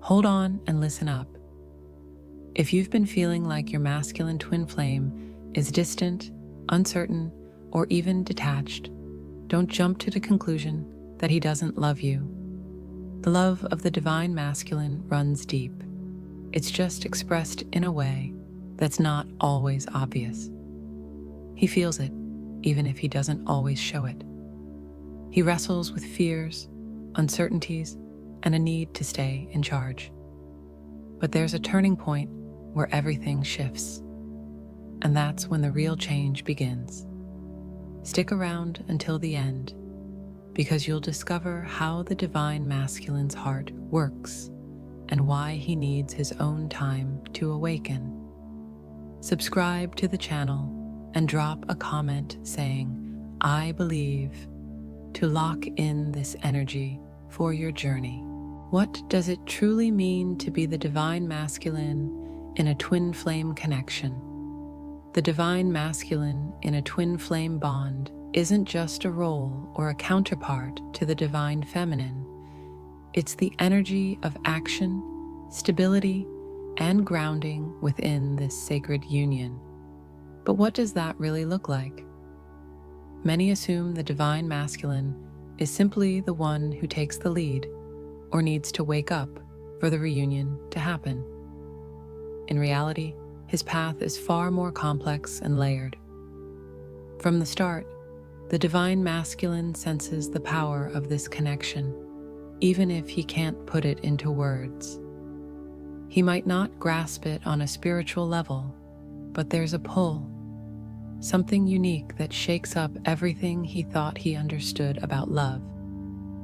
Hold on and listen up. If you've been feeling like your masculine twin flame is distant, uncertain, or even detached, don't jump to the conclusion that he doesn't love you. The love of the divine masculine runs deep. It's just expressed in a way that's not always obvious. He feels it, even if he doesn't always show it. He wrestles with fears, uncertainties, and a need to stay in charge. But there's a turning point where everything shifts, and that's when the real change begins. Stick around until the end, because you'll discover how the divine masculine's heart works and why he needs his own time to awaken. Subscribe to the channel and drop a comment saying, "I believe," to lock in this energy for your journey. What does it truly mean to be the divine masculine in a twin flame connection? The divine masculine in a twin flame bond isn't just a role or a counterpart to the divine feminine. It's the energy of action, stability, and grounding within this sacred union. But what does that really look like? Many assume the divine masculine is simply the one who takes the lead or needs to wake up for the reunion to happen. In reality, his path is far more complex and layered. From the start, the divine masculine senses the power of this connection, even if he can't put it into words. He might not grasp it on a spiritual level, but there's a pull, something unique that shakes up everything he thought he understood about love.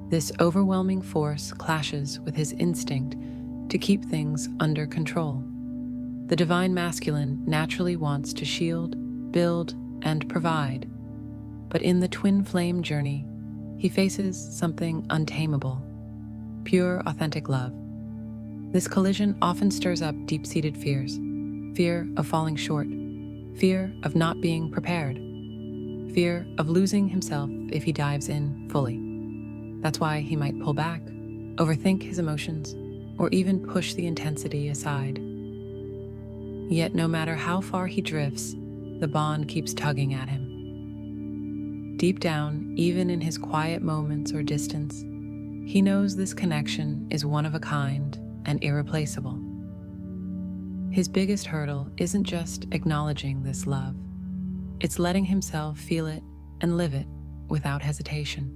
This overwhelming force clashes with his instinct to keep things under control. The divine masculine naturally wants to shield, build, and provide, but in the twin flame journey, he faces something untamable: pure, authentic love. This collision often stirs up deep-seated fears: fear of falling short, fear of not being prepared, fear of losing himself if he dives in fully. That's why he might pull back, overthink his emotions, or even push the intensity aside. Yet no matter how far he drifts, the bond keeps tugging at him. Deep down, even in his quiet moments or distance, he knows this connection is one of a kind and irreplaceable. His biggest hurdle isn't just acknowledging this love, it's letting himself feel it and live it without hesitation.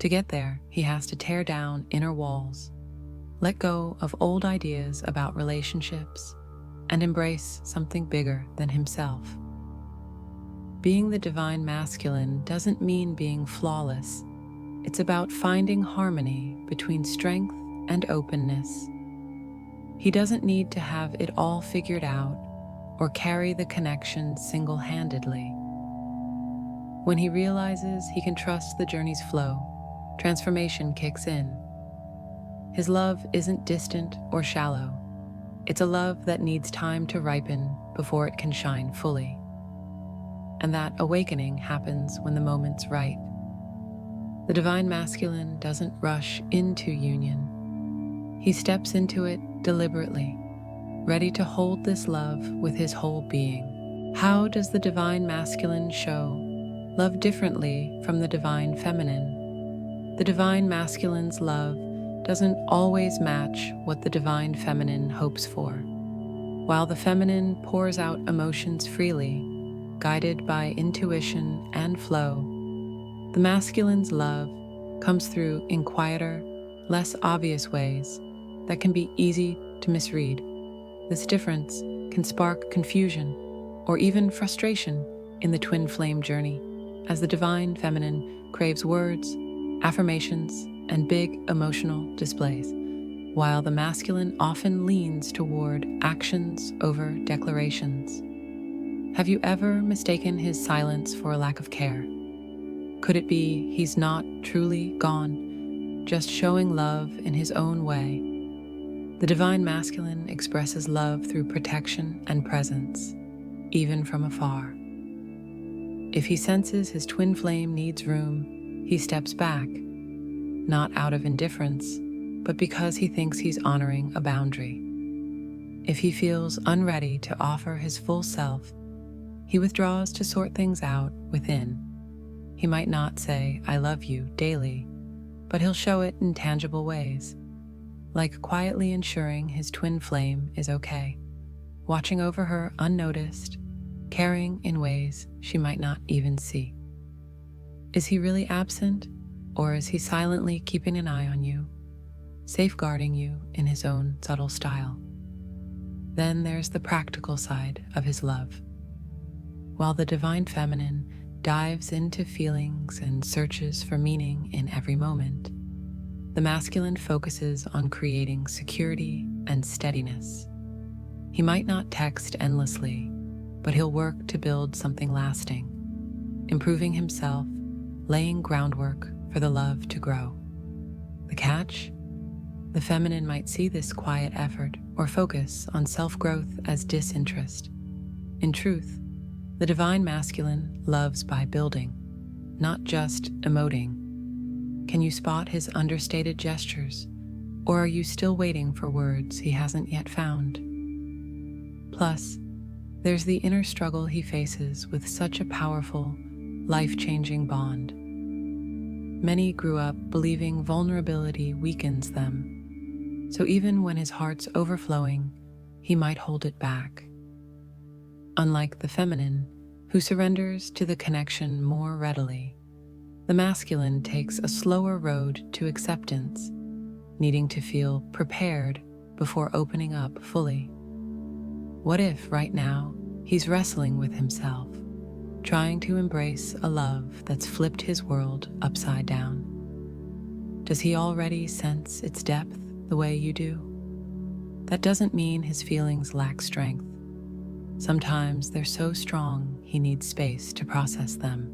To get there, he has to tear down inner walls, let go of old ideas about relationships, and embrace something bigger than himself. Being the divine masculine doesn't mean being flawless. It's about finding harmony between strength and openness. He doesn't need to have it all figured out or carry the connection single-handedly. When he realizes he can trust the journey's flow, transformation kicks in. His love isn't distant or shallow. It's a love that needs time to ripen before it can shine fully. And that awakening happens when the moment's right. The divine masculine doesn't rush into union. He steps into it deliberately, ready to hold this love with his whole being. How does the divine masculine show love differently from the divine feminine? The divine masculine's love doesn't always match what the divine feminine hopes for. While the feminine pours out emotions freely, guided by intuition and flow, the masculine's love comes through in quieter, less obvious ways that can be easy to misread. This difference can spark confusion or even frustration in the twin flame journey, as the divine feminine craves words, affirmations, and big emotional displays, while the masculine often leans toward actions over declarations. Have you ever mistaken his silence for a lack of care? Could it be he's not truly gone, just showing love in his own way? The divine masculine expresses love through protection and presence, even from afar. If he senses his twin flame needs room, he steps back, not out of indifference, but because he thinks he's honoring a boundary. If he feels unready to offer his full self, he withdraws to sort things out within. He might not say, "I love you," daily, but he'll show it in tangible ways, like quietly ensuring his twin flame is okay, watching over her unnoticed, caring in ways she might not even see. Is he really absent, or is he silently keeping an eye on you, safeguarding you in his own subtle style? Then there's the practical side of his love. While the divine feminine dives into feelings and searches for meaning in every moment, the masculine focuses on creating security and steadiness. He might not text endlessly, but he'll work to build something lasting, improving himself, laying groundwork for the love to grow. The catch? The feminine might see this quiet effort or focus on self-growth as disinterest. In truth, the divine masculine loves by building, not just emoting. Can you spot his understated gestures, or are you still waiting for words he hasn't yet found? Plus, there's the inner struggle he faces with such a powerful, life-changing bond. Many grew up believing vulnerability weakens them, so even when his heart's overflowing, he might hold it back. Unlike the feminine, who surrenders to the connection more readily, the masculine takes a slower road to acceptance, needing to feel prepared before opening up fully. What if, right now, he's wrestling with himself, trying to embrace a love that's flipped his world upside down? Does he already sense its depth the way you do? That doesn't mean his feelings lack strength. Sometimes they're so strong he needs space to process them.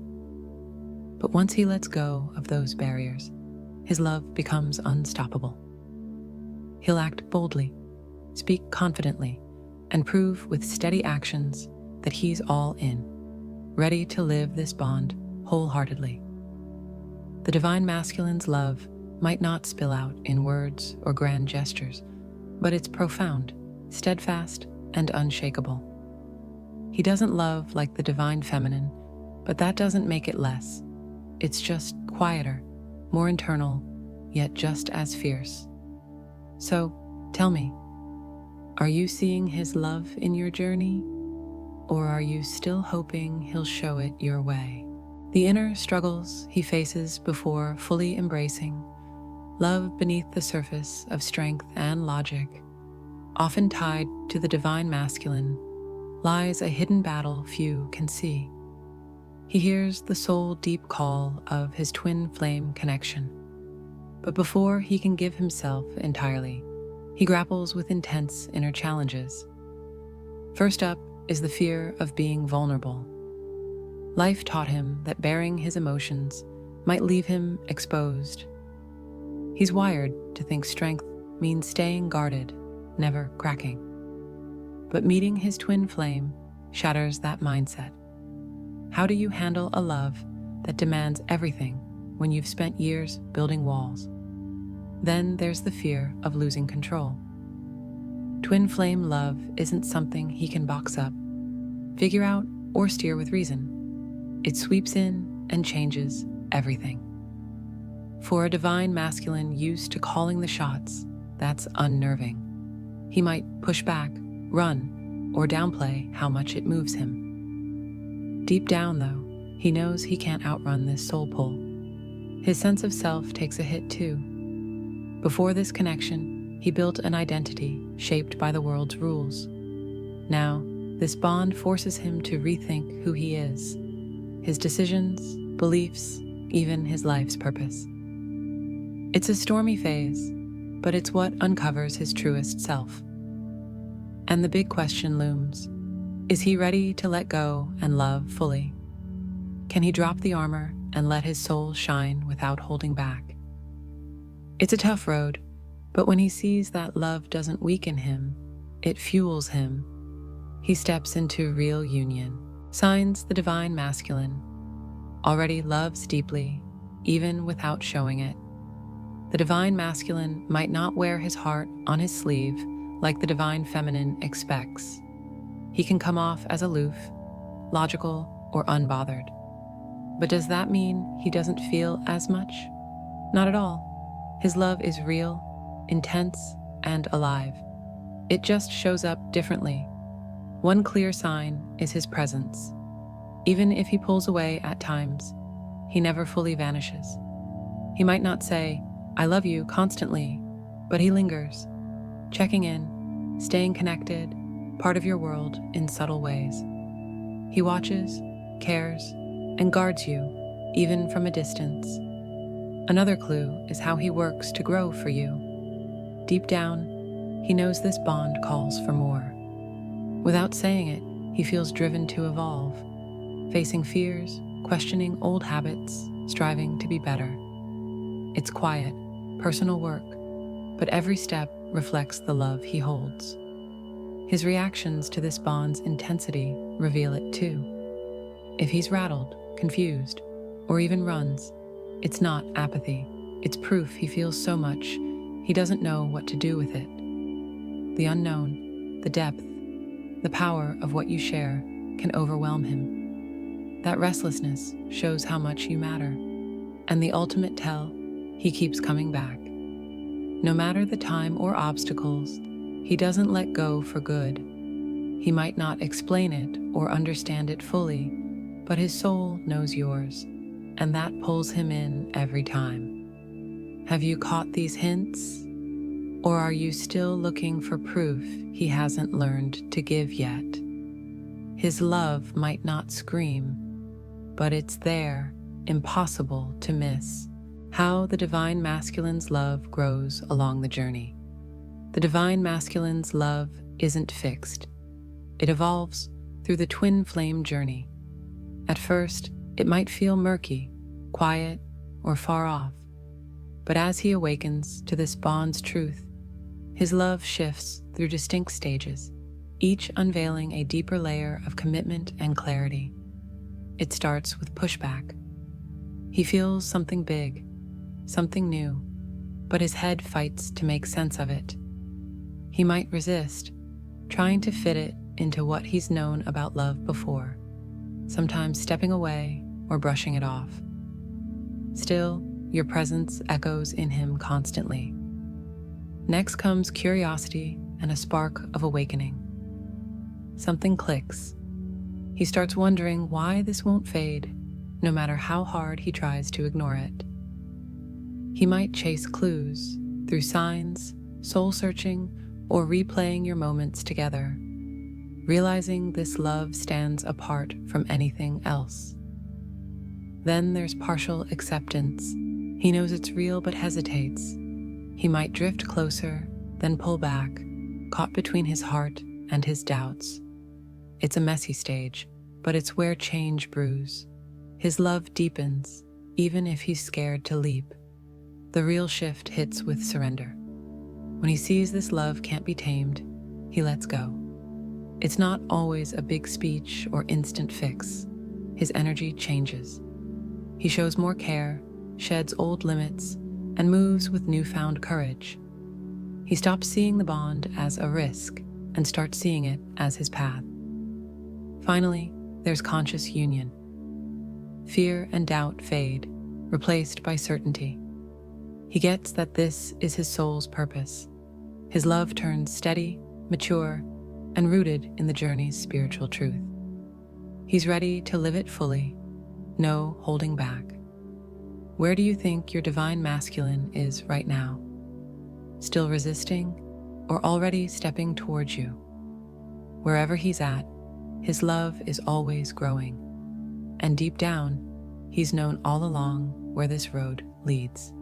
But once he lets go of those barriers, his love becomes unstoppable. He'll act boldly, speak confidently, and prove with steady actions that he's all in, ready to live this bond wholeheartedly. The divine masculine's love might not spill out in words or grand gestures, but it's profound, steadfast, and unshakable. He doesn't love like the divine feminine, but that doesn't make it less. It's just quieter, more internal, yet just as fierce. So, tell me, are you seeing his love in your journey? Or are you still hoping he'll show it your way? The inner struggles he faces before fully embracing love beneath the surface of strength and logic, often tied to the divine masculine, lies a hidden battle few can see. He hears the soul-deep call of his twin flame connection. But before he can give himself entirely, he grapples with intense inner challenges. First up is the fear of being vulnerable. Life taught him that bearing his emotions might leave him exposed. He's wired to think strength means staying guarded, never cracking. But meeting his twin flame shatters that mindset. How do you handle a love that demands everything when you've spent years building walls? Then there's the fear of losing control. Twin flame love isn't something he can box up, figure out, or steer with reason. It sweeps in and changes everything. For a divine masculine used to calling the shots, that's unnerving. He might push back, run, or downplay how much it moves him. Deep down, though, he knows he can't outrun this soul pull. His sense of self takes a hit too. Before this connection, he built an identity shaped by the world's rules. Now, this bond forces him to rethink who he is, his decisions, beliefs, even his life's purpose. It's a stormy phase, but it's what uncovers his truest self. And the big question looms: is he ready to let go and love fully? Can he drop the armor and let his soul shine without holding back? It's a tough road, but when he sees that love doesn't weaken him, it fuels him. He steps into real union, signs the divine masculine, already loves deeply, even without showing it. The divine masculine might not wear his heart on his sleeve like the divine feminine expects. He can come off as aloof, logical, or unbothered. But does that mean he doesn't feel as much? Not at all. His love is real, intense, and alive. It just shows up differently. One clear sign is his presence. Even if he pulls away at times, he never fully vanishes. He might not say, "I love you," constantly, but he lingers, checking in, staying connected, part of your world in subtle ways. He watches, cares, and guards you, even from a distance. Another clue is how he works to grow for you. Deep down, he knows this bond calls for more. Without saying it, he feels driven to evolve, facing fears, questioning old habits, striving to be better. It's quiet, personal work, but every step reflects the love he holds. His reactions to this bond's intensity reveal it too. If he's rattled, confused, or even runs, it's not apathy. It's proof he feels so much he doesn't know what to do with it. The unknown, the depth, the power of what you share can overwhelm him. That restlessness shows how much you matter. And the ultimate tell, he keeps coming back. No matter the time or obstacles, he doesn't let go for good. He might not explain it or understand it fully, but his soul knows yours, and that pulls him in every time. Have you caught these hints? Or are you still looking for proof he hasn't learned to give yet? His love might not scream, but it's there, impossible to miss. How the divine masculine's love grows along the journey. The divine masculine's love isn't fixed. It evolves through the twin flame journey. At first, it might feel murky, quiet, or far off. But as he awakens to this bond's truth, his love shifts through distinct stages, each unveiling a deeper layer of commitment and clarity. It starts with pushback. He feels something big, something new, but his head fights to make sense of it. He might resist, trying to fit it into what he's known about love before, sometimes stepping away or brushing it off. Still, your presence echoes in him constantly. Next comes curiosity and a spark of awakening. Something clicks. He starts wondering why this won't fade, no matter how hard he tries to ignore it. He might chase clues through signs, soul-searching, or replaying your moments together, realizing this love stands apart from anything else. Then there's partial acceptance. He knows it's real but hesitates. He might drift closer, then pull back, caught between his heart and his doubts. It's a messy stage, but it's where change brews. His love deepens, even if he's scared to leap. The real shift hits with surrender. When he sees this love can't be tamed, he lets go. It's not always a big speech or instant fix. His energy changes. He shows more care, sheds old limits, and moves with newfound courage. He stops seeing the bond as a risk and starts seeing it as his path. Finally, there's conscious union. Fear and doubt fade, replaced by certainty. He gets that this is his soul's purpose. His love turns steady, mature, and rooted in the journey's spiritual truth. He's ready to live it fully, no holding back. Where do you think your divine masculine is right now? Still resisting, or already stepping towards you? Wherever he's at, his love is always growing. And deep down, he's known all along where this road leads.